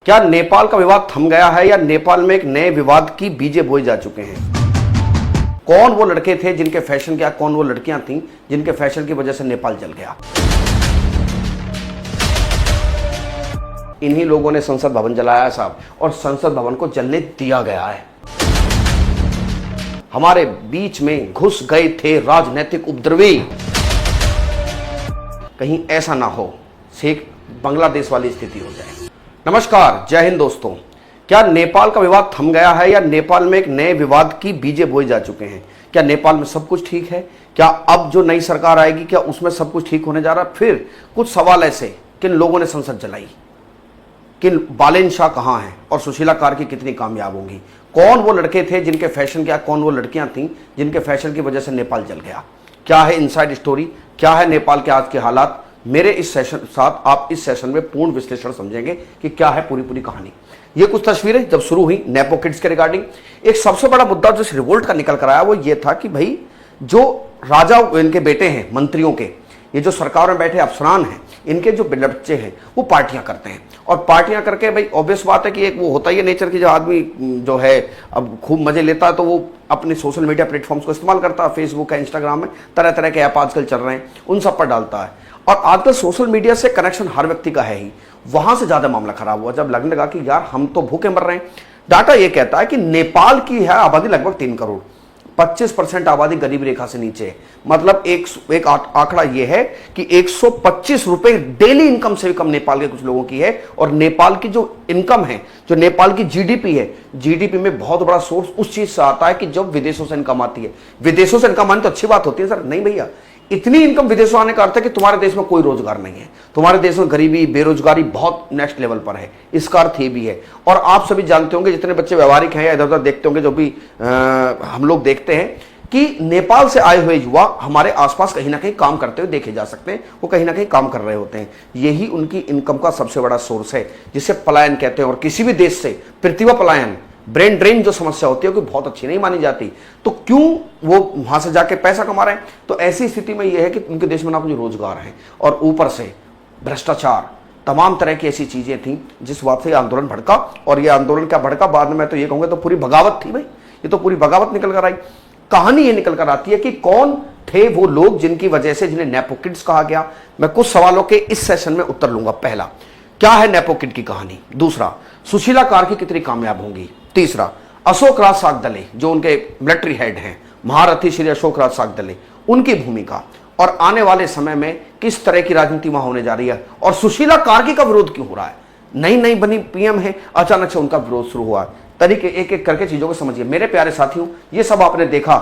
क्या नेपाल का विवाद थम गया है या नेपाल में एक नए विवाद की बीजें बोए जा चुके हैं? कौन वो लड़के थे जिनके फैशन क्या, कौन वो लड़कियां थीं जिनके फैशन की वजह से नेपाल जल गया? इन्हीं लोगों ने संसद भवन जलाया साहब, और संसद भवन को जलने दिया गया है। हमारे बीच में घुस गए थे राजनीतिक उपद्रवी। कहीं ऐसा ना हो शेख बांग्लादेश वाली स्थिति हो जाए। नमस्कार, जय हिंद दोस्तों। क्या नेपाल का विवाद थम गया है या नेपाल में एक नए विवाद की बीजें बोए जा चुके हैं? क्या नेपाल में सब कुछ ठीक है? क्या अब जो नई सरकार आएगी क्या उसमें सब कुछ ठीक होने जा रहा है? फिर कुछ सवाल ऐसे, किन लोगों ने संसद जलाई, किन बालेन शाह कहां हैं और सुशीला कार्की कितनी कामयाब होंगी? कौन वो लड़के थे जिनके फैशन क्या, कौन वो लड़कियां थीं जिनके फैशन की वजह से नेपाल जल गया? क्या है इनसाइड स्टोरी, क्या है नेपाल के आज के हालात? मेरे इस सेशन साथ आप इस सेशन में पूर्ण विश्लेषण समझेंगे कि क्या है पूरी कहानी। ये कुछ तस्वीरें जब शुरू हुई नेपो किड्स के रिगार्डिंग, एक सबसे बड़ा मुद्दा जो इस रिवोल्ट का निकल कर आया वो ये था कि भाई जो राजा इनके बेटे हैं, मंत्रियों के, ये जो सरकार में बैठे अफसरान हैं, इनके जो बच्चे हैं वो पार्टियां करते हैं, और पार्टियां करके भाई ऑब्वियस बात है कि एक वो होता ही है नेचर की, जो आदमी जो है अब खूब मजे लेता है तो वो अपने सोशल मीडिया प्लेटफॉर्म्स को इस्तेमाल करता है। फेसबुक है, इंस्टाग्राम में तरह तरह के ऐप आजकल चल रहे हैं, उन सब पर डालता है। और आजकल सोशल मीडिया से कनेक्शन हर व्यक्ति का है ही, वहां से ज्यादा मामला खराब हुआ जब लगने लगा कि यार हम तो भूखे मर रहे हैं। डाटा ये कहता है कि नेपाल की है आबादी लगभग 3 करोड़, 25% आबादी गरीबी रेखा से नीचे है। मतलब एक आंकड़ा यह है कि 125 रुपए डेली इनकम से भी कम नेपाल के कुछ लोगों की है। और नेपाल की जो इनकम है, जो नेपाल की जीडीपी है, जीडीपी में बहुत बड़ा सोर्स उस चीज से आता है कि जब विदेशों से इनकम आती है। विदेशों से इनकम आनी तो अच्छी बात होती है सर, नहीं भैया, इतनी इनकम विदेशों आने का अर्थ है कि तुम्हारे देश में कोई रोजगार नहीं है, तुम्हारे देश में गरीबी बेरोजगारी बहुत नेक्स्ट लेवल पर है, इसका अर्थ ये भी है। और आप सभी जानते होंगे, जितने बच्चे व्यवहारिक हैं या इधर उधर देखते होंगे, जो भी हम लोग देखते हैं कि नेपाल से आए हुए युवा हमारे आसपास कहीं ना कहीं काम करते हुए देखे जा सकते हैं, वो कहीं ना कहीं काम कर रहे होते हैं। यही उनकी इनकम का सबसे बड़ा सोर्स है, जिसे पलायन कहते हैं। और किसी भी देश से प्रतिभा पलायन, ब्रेन ड्रेन जो समस्या होती है, कोई बहुत अच्छी नहीं मानी जाती, तो क्यों वो वहां से जाके पैसा कमा रहे हैं? तो ऐसी स्थिति में यह है कि उनके देश में ना कुछ रोजगार है, और ऊपर से भ्रष्टाचार, तमाम तरह की ऐसी चीजें थी जिस बात से आंदोलन भड़का। और ये आंदोलन क्या भड़का, बाद में मैं तो ये कहूंगा तो पूरी बगावत थी भाई, ये तो पूरी बगावत निकल कर आई। कहानी ये निकल कर आती है कि कौन थे वो लोग जिनकी वजह से, जिन्हें नेपो किड्स कहा गया। मैं कुछ सवालों के इस सेशन में उत्तर लूंगा। पहला, क्या है नेपो किड की कहानी? दूसरा, सुशीला कार्की कितनी कामयाब होंगी? तीसरा, अशोक राज सागदले जो उनके मिलिट्री हेड हैं, महारथी श्री अशोक राज सागदले, उनकी भूमिका, और आने वाले समय में किस तरह की राजनीति वहां होने जा रही है। और सुशीला कार्की का विरोध क्यों हो रहा है? नई बनी पीएम है, अचानक से उनका विरोध शुरू हुआ। तरीके एक एक करके चीजों को समझिए मेरे प्यारे साथियों। ये सब आपने देखा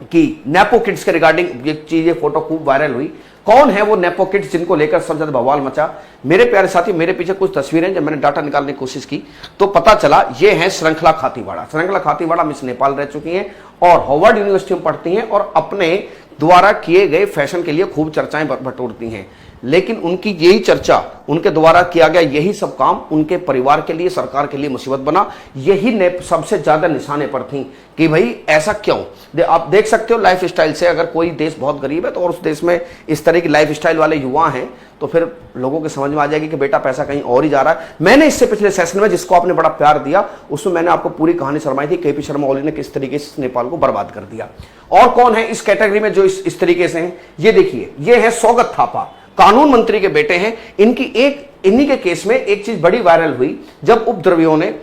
कि नेपो किड्स के रिगार्डिंग ये चीज, ये फोटो खूब वायरल हुई। कौन है वो नेपो किड्स जिनको लेकर सब ज्यादा बवाल मचा? मेरे प्यारे साथी, मेरे पीछे कुछ तस्वीरें, जब मैंने डाटा निकालने की कोशिश की तो पता चला ये है श्रृंखला खातीवाड़ा। श्रृंखला खातीवाड़ा मिस नेपाल रह चुकी हैं और हार्वर्ड यूनिवर्सिटी में पढ़ती हैं, और अपने द्वारा किए गए फैशन के लिए खूब चर्चाएं बटोरती हैं। लेकिन उनकी यही चर्चा, उनके द्वारा किया गया यही सब काम उनके परिवार के लिए, सरकार के लिए मुसीबत बना। यही सबसे ज्यादा निशाने पर थी कि भाई ऐसा क्यों। आप देख सकते हो लाइफ स्टाइल से, अगर कोई देश बहुत गरीब है तो और उस देश में इस तरह की लाइफ स्टाइल वाले युवा हैं तो फिर लोगों के समझ में आ जाएगी कि बेटा पैसा कहीं और ही जा रहा है। मैंने इससे पिछले सेशन में, जिसको आपने बड़ा प्यार दिया, उसमें मैंने आपको पूरी कहानी शर्माई थी, केपी शर्मा ओली ने किस तरीके से नेपाल को बर्बाद कर दिया। और कौन है इस कैटेगरी में जो इस तरीके से हैं? ये देखिए, ये है सौगत थापा, कानून मंत्री के बेटे हैं। इन्हीं के केस में एक चीज बड़ी वायरल हुई, जब उपद्रवियों ने,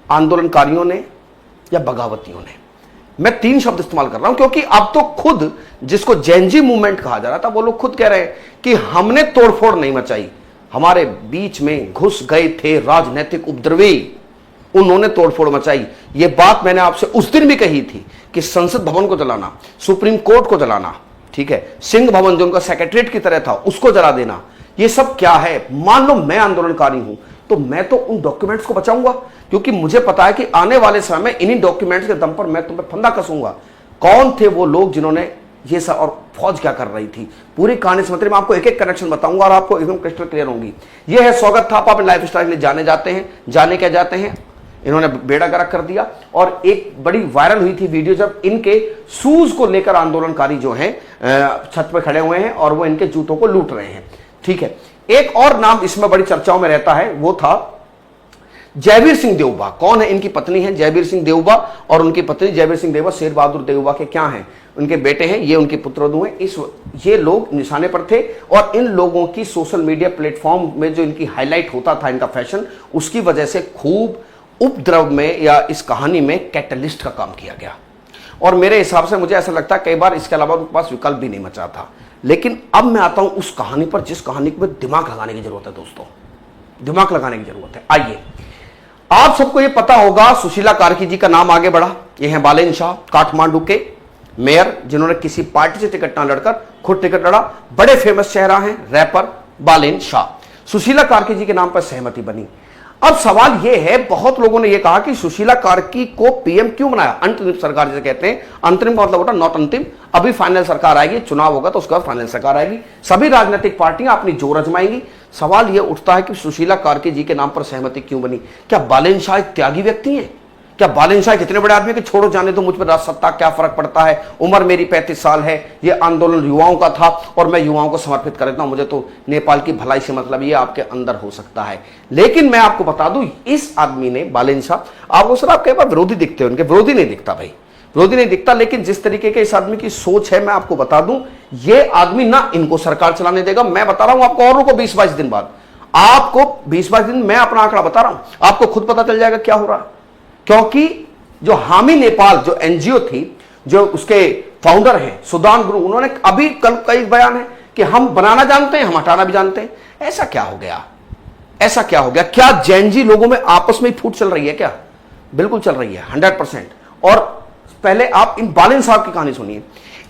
आंदोलनकारियों ने या बगावतियों ने, मैं 3 शब्द इस्तेमाल कर रहा हूं क्योंकि अब तो खुद जिसको जैनजी मूवमेंट कहा जा रहा था, वो लोग खुद कह रहे हैं कि हमने तोड़फोड़ नहीं मचाई, हमारे बीच में घुस गए थे राजनीतिक उपद्रवी, उन्होंने तोड़फोड़ मचाई। ये बात मैंने आपसे उस दिन भी कही थी कि संसद भवन को जलाना, सुप्रीम कोर्ट को जलाना, ठीक है, सिंह भवन जो उनका सेक्रेटरीट की तरह था उसको जला देना, ये सब क्या है? मान लो मैं आंदोलनकारी हूं तो मैं तो उन डॉक्यूमेंट्स को बचाऊंगा, क्योंकि मुझे पता है कि आने वाले समय में इन्हीं डॉक्यूमेंट्स के दम पर मैं तुम्हें फंदा कसूंगा। कौन थे वो लोग जिन्होंने ये सब, और फौज क्या कर रही थी? पूरी कहानी समझते मैं आपको एक एक कनेक्शन बताऊंगा और आपको एकदम क्रिस्टल क्लियर होंगी। ये है सौगत थापा, अपने लाइफ स्टाइल के लिए जाने जाते हैं, जाने क्या जाते हैं, इन्होंने बेड़ा गर्क कर दिया। और एक बड़ी वायरल हुई थी वीडियो जब इनके शूज को लेकर आंदोलनकारी जो हैं छत पर खड़े हुए हैं और वो इनके जूतों को लूट रहे हैं, ठीक है। एक और नाम इसमें बड़ी चर्चाओं में रहता है, वो था जयवीर सिंह देवबा कौन है? इनकी पत्नी है जयवीर सिंह देवबा, और उनकी पत्नी जयवीर सिंह देवबा शेर बहादुर देवबा के क्या हैं? उनके बेटे हैं, ये उनके पुत्रवधू हैं। ये लोग निशाने पर थे, और इन लोगों की सोशल मीडिया प्लेटफॉर्म में जो इनकी हाईलाइट होता था, इनका फैशन, उसकी वजह से खूब उपद्रव में या इस कहानी में कैटलिस्ट का काम किया गया। और मेरे हिसाब से मुझे ऐसा लगता है कई बार इसके अलावा उनके पास विकल्प भी नहीं बचा था। लेकिन अब मैं आता हूं उस कहानी पर जिस कहानी में दिमाग लगाने की जरूरत है दोस्तों, दिमाग लगाने की जरूरत है। आइए, आप सबको यह पता होगा सुशीला कार्की जी का नाम आगे बढ़ा। ये हैं बालेन शाह, काठमांडू के मेयर, जिन्होंने किसी पार्टी से टिकट ना लड़कर खुद टिकट लड़ा। बड़े फेमस चेहरा हैं रैपर बालेन शाह। सुशीला कार्की जी के नाम पर सहमति बनी। अब सवाल यह है, बहुत लोगों ने यह कहा कि सुशीला कार्की को पीएम क्यों बनाया? अंतरिम सरकार जिसे कहते हैं, अंतरिम का मतलब होता है नॉट अंतिम, अभी फाइनल सरकार आएगी, चुनाव होगा तो उसके बाद फाइनल सरकार आएगी, सभी राजनीतिक पार्टियां अपनी जोर आजमाएंगी। सवाल यह उठता है कि सुशीला कार्की जी के नाम पर सहमति क्यों बनी? क्या बालेन शाह एक त्यागी व्यक्ति हैं? क्या बालेन शाह कितने बड़े आदमी कि छोड़ो जाने तो मुझ पर राज सत्ता क्या फर्क पड़ता है, उम्र मेरी 35 साल है, ये आंदोलन युवाओं का था और मैं युवाओं को समर्पित कर देता हूं, मुझे तो नेपाल की भलाई से मतलब ये आपके अंदर हो सकता है। लेकिन मैं आपको बता दूं, इस आदमी ने, बालेन शाह, आपको सर आप कई बार विरोधी दिखते हो, उनके विरोधी नहीं दिखता भाई, विरोधी नहीं दिखता, लेकिन जिस तरीके के इस आदमी की सोच है, मैं आपको बता दूं, ये आदमी ना इनको सरकार चलाने देगा। मैं बता रहा हूं आपको, और रुको 20-22 दिन बाद, आपको 20-22 दिन मैं अपना आंकड़ा बता रहा हूं, आपको खुद पता चल जाएगा क्या हो रहा। क्योंकि जो हामी नेपाल जो एनजीओ थी, जो उसके फाउंडर हैं सुदान गुरुंग, उन्होंने अभी कल कई बयान है कि हम बनाना जानते हैं, हम हटाना भी जानते हैं। ऐसा क्या हो गया? ऐसा क्या हो गया? क्या जैनजी लोगों में आपस में फूट चल रही है क्या? बिल्कुल चल रही है, 100%। और पहले आप इन बालेन साहब की कहानी सुनिए।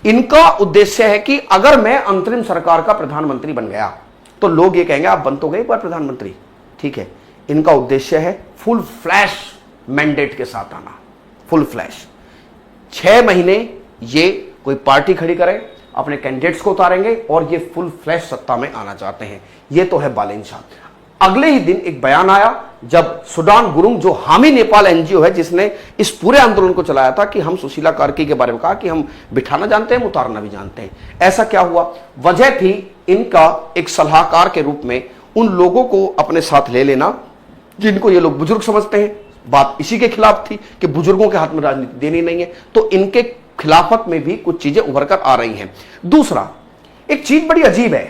इनका उद्देश्य है कि अगर मैं अंतरिम सरकार का प्रधानमंत्री बन गया तो लोग ये कहेंगे आप बन तो गए एक बार प्रधानमंत्री, ठीक है। इनका उद्देश्य है फुल फ्लैश मैंडेट के साथ आना, फुल फ्लैश। 6 महीने ये कोई पार्टी खड़ी करें, अपने कैंडिडेट्स को उतारेंगे और ये फुल फ्लैश सत्ता में आना चाहते हैं। ये तो है बालेन शाह। अगले ही दिन एक बयान आया जब सुदान गुरुंग, जो हामी नेपाल एनजीओ है जिसने इस पूरे आंदोलन को चलाया था, कि हम सुशीला कार्की के बारे में कहा कि हम बिठाना जानते हैं, उतारना भी जानते हैं। ऐसा क्या हुआ? वजह थी इनका एक सलाहकार के रूप में उन लोगों को अपने साथ ले लेना जिनको ये लोग बुजुर्ग समझते हैं। बात इसी के खिलाफ थी कि बुजुर्गों के हाथ में राजनीति देनी नहीं है, तो इनके खिलाफत में भी कुछ चीजें उभर कर आ रही हैं। दूसरा, एक चीज बड़ी अजीब है,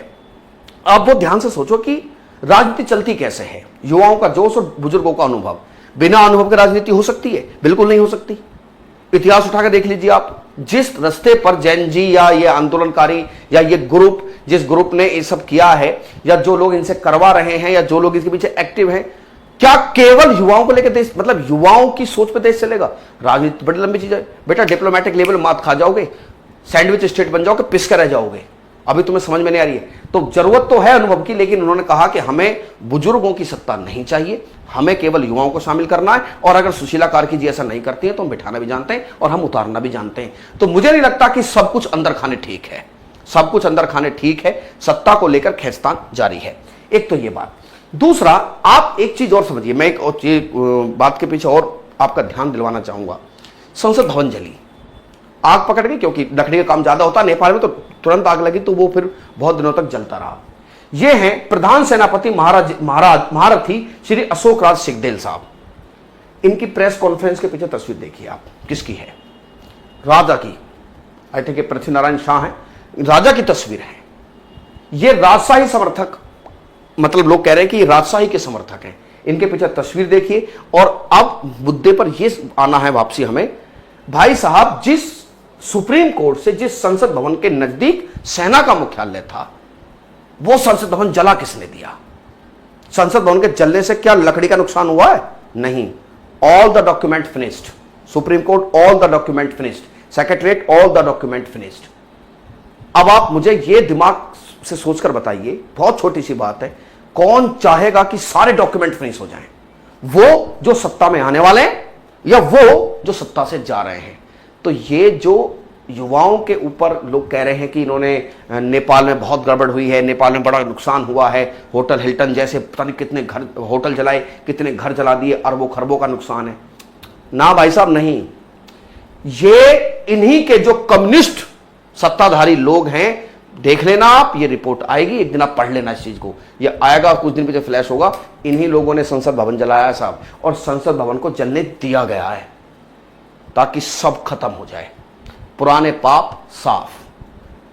आप वो ध्यान से सोचो कि राजनीति चलती कैसे है। युवाओं का जोश और बुजुर्गों का अनुभव, बिना अनुभव के राजनीति हो सकती है? बिल्कुल नहीं हो सकती। इतिहास उठाकर देख लीजिए आप, जिस रास्ते पर जैन जी या ये आंदोलनकारी या ये ग्रुप, जिस ग्रुप ने ये सब किया है, या जो लोग इनसे करवा रहे हैं, या जो लोग इसके पीछे एक्टिव हैं, क्या केवल युवाओं को लेकर देश, मतलब युवाओं की सोच पे देश चलेगा? राजनीति बड़ी लंबी चीज है बेटा, डिप्लोमेटिक लेवल में मात खा जाओगे, सैंडविच स्टेट बन जाओगे, पिस कर रह जाओगे। अभी तुम्हें समझ में नहीं आ रही है। तो जरूरत तो है अनुभव की, लेकिन उन्होंने कहा कि हमें बुजुर्गों की सत्ता नहीं चाहिए, हमें केवल युवाओं को शामिल करना है। और अगर सुशीला कार्की जी ऐसा नहीं करती है तो हम बिठाना भी जानते हैं और हम उतारना भी जानते हैं। तो मुझे नहीं लगता कि सब कुछ अंदर खाने ठीक है, सब कुछ अंदर खाने ठीक है, सत्ता को लेकर खींचतान जारी है। एक तो ये बात। दूसरा, आप एक चीज और समझिए, मैं एक बात के पीछे और आपका ध्यान दिलवाना चाहूंगा। संसद भवन जली, आग पकड़ गई, क्योंकि लकड़ी का काम ज्यादा होता है नेपाल में, तो तुरंत आग लगी, तो वो फिर बहुत दिनों तक जलता रहा। ये हैं प्रधान सेनापति महारथी श्री अशोक राज सिंहदेल साहब। इनकी प्रेस कॉन्फ्रेंस के पीछे तस्वीर देखिए आप, किसकी है? राजा की, आई थिंक पृथ्वी नारायण शाह है, राजा की तस्वीर है। ये राजशाही समर्थक, मतलब लोग कह रहे हैं कि ये राजशाही के समर्थक हैं। इनके पीछे तस्वीर देखिए। और अब मुद्दे पर यह आना है वापसी हमें, भाई साहब, जिस सुप्रीम कोर्ट से, जिस संसद भवन के नजदीक सेना का मुख्यालय था, वो संसद भवन जला किसने दिया? संसद भवन के जलने से क्या लकड़ी का नुकसान हुआ है? नहीं। All the document finished, supreme court, all the document finished, secretariat, all the document finished. अब आप मुझे ये दिमाग से सोचकर बताइए, बहुत छोटी सी बात है, कौन चाहेगा कि सारे डॉक्यूमेंट फिनिश हो जाएं? वो जो सत्ता में आने वाले हैं या वो जो सत्ता से जा रहे हैं? तो ये जो युवाओं के ऊपर लोग कह रहे हैं कि इन्होंने नेपाल में बहुत गड़बड़ हुई है, नेपाल में बड़ा नुकसान हुआ है, होटल हिल्टन जैसे पता नहीं कितने घर, होटल जलाए, कितने घर जला दिए, अरबों खरबों का नुकसान है। ना भाई साहब, नहीं। ये इन्हीं के जो कम्युनिस्ट सत्ताधारी लोग हैं, देख लेना आप, ये रिपोर्ट आएगी एक दिन, आप पढ़ लेना इस चीज को, ये आएगा कुछ दिन पीछे फ्लैश होगा। इन्हीं लोगों ने संसद भवन जलाया है साहब, और संसद भवन को जलने दिया गया है ताकि सब खत्म हो जाए। पुराने पाप साफ,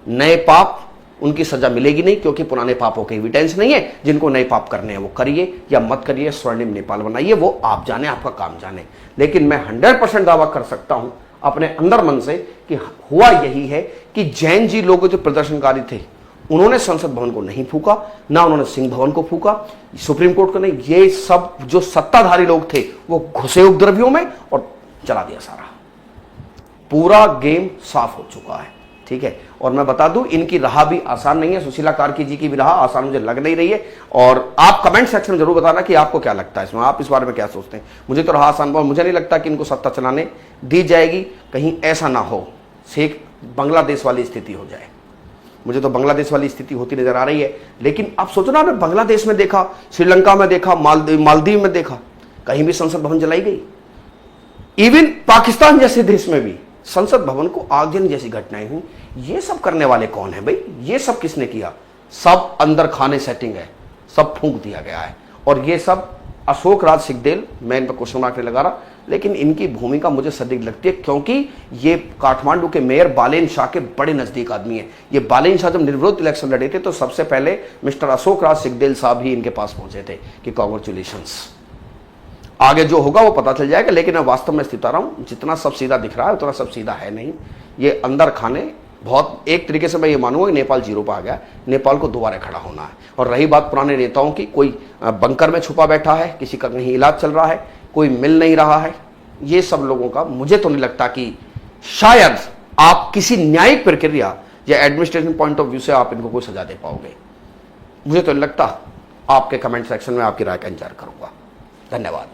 नए पाप उनकी सजा मिलेगी नहीं, क्योंकि पुराने पापों के एविडेंस नहीं है। जिनको नए पाप करने हैं वो करिए या मत करिए, स्वर्णिम नेपाल बनाइए, वो आप जाने, आपका काम जाने। लेकिन मैं 100% दावा कर सकता हूं अपने अंदर मन से कि हुआ यही है कि जैन जी लोग जो प्रदर्शनकारी थे उन्होंने संसद भवन को नहीं फूका, ना उन्होंने सिंह भवन को फूका, सुप्रीम कोर्ट को नहीं। ये सब जो सत्ताधारी लोग थे वो घुसे उपद्रवियों में और जला दिया सारा। पूरा गेम साफ हो चुका है, ठीक है। और मैं बता दूं, इनकी राह भी आसान नहीं है, सुशीला कार्की जी की भी राह आसान मुझे लग नहीं रही है। और आप कमेंट सेक्शन में जरूर बताना कि आपको क्या लगता है इसमें, आप इस बारे में क्या सोचते हैं। मुझे तो राह आसान, मुझे नहीं लगता कि इनको सत्ता चलाने दी जाएगी। कहीं ऐसा ना हो शेख बांग्लादेश वाली स्थिति हो जाए। मुझे तो बांग्लादेश वाली स्थिति होती नजर आ रही है। लेकिन आप सोचो ना, बांग्लादेश में देखा, श्रीलंका में देखा, मालदीव में देखा, कहीं भी संसद भवन जलाई गई। इवन पाकिस्तान जैसे देश में भी संसद भवन को आगजनी जैसी घटनाएं हुई। ये सब करने वाले कौन है भाई? ये सब किसने किया? सब अंदर खाने सेटिंग है, सब फूंक दिया गया है। और ये सब अशोक राज सिकदेल, मैं इन पर क्वेश्चन मार्क नहीं लगा रहा, लेकिन इनकी भूमिका मुझे सटीक लगती है, क्योंकि ये काठमांडू के मेयर बालेन शाह के बड़े नजदीक आदमी है। ये बालेन शाह जब निर्विरोध इलेक्शन लड़े थे तो सबसे पहले मिस्टर अशोक राज सिकदेल साहब ही इनके पास पहुंचे थे कि कांग्रेचुलेशंस। आगे जो होगा वो पता चल जाएगा। लेकिन मैं वास्तव में स्थित आ रहा हूं, जितना सब सीधा दिख रहा है उतना सब सीधा है नहीं। ये अंदर खाने बहुत, एक तरीके से मैं ये मानूंगा कि नेपाल जीरो पर आ गया, नेपाल को दोबारा खड़ा होना है। और रही बात पुराने नेताओं की, कोई बंकर में छुपा बैठा है, किसी का कहीं इलाज चल रहा है, कोई मिल नहीं रहा है, ये सब लोगों का मुझे तो नहीं लगता कि शायद आप किसी न्यायिक प्रक्रिया या एडमिनिस्ट्रेशन पॉइंट ऑफ व्यू से आप इनको कोई सजा दे पाओगे। मुझे तो नहीं लगता। आपके कमेंट सेक्शन में आपकी राय का इंतजार करूंगा। धन्यवाद।